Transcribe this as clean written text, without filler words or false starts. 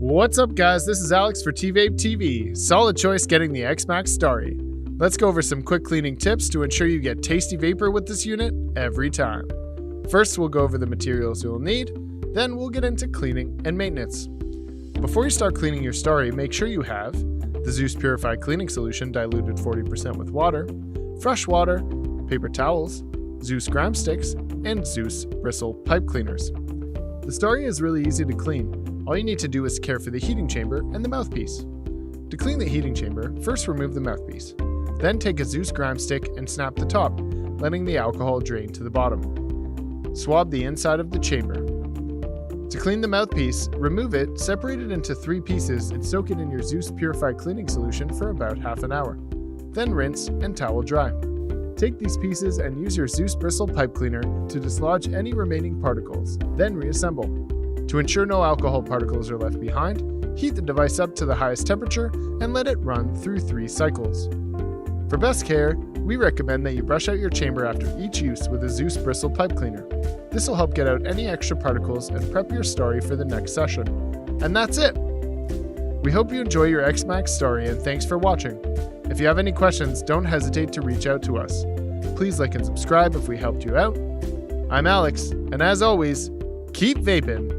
What's up, guys? This is Alex for TVape TV. Solid choice getting the XMax Starry. Let's go over some quick cleaning tips to ensure you get tasty vapor with this unit every time. First, we'll go over the materials you'll need, then we'll get into cleaning and maintenance. Before you start cleaning your Starry, make sure you have the Zeus Purified Cleaning Solution diluted 40% with water, fresh water, paper towels, Zeus gram sticks, and Zeus bristle pipe cleaners. The Starry is really easy to clean. All you need to do is care for the heating chamber and the mouthpiece. To clean the heating chamber, first remove the mouthpiece. Then take a Zeus gram stick and snap the top, letting the alcohol drain to the bottom. Swab the inside of the chamber. To clean the mouthpiece, remove it, separate it into 3 pieces, and soak it in your Zeus Purified Cleaning Solution for about half an hour. Then rinse and towel dry. Take these pieces and use your Zeus bristle pipe cleaner to dislodge any remaining particles, then reassemble. To ensure no alcohol particles are left behind, heat the device up to the highest temperature and let it run through 3 cycles. For best care, we recommend that you brush out your chamber after each use with a Zeus bristle pipe cleaner. This will help get out any extra particles and prep your Starry for the next session. And that's it! We hope you enjoy your XMax Starry and thanks for watching. If you have any questions, don't hesitate to reach out to us. Please like and subscribe if we helped you out. I'm Alex, and as always, keep vaping!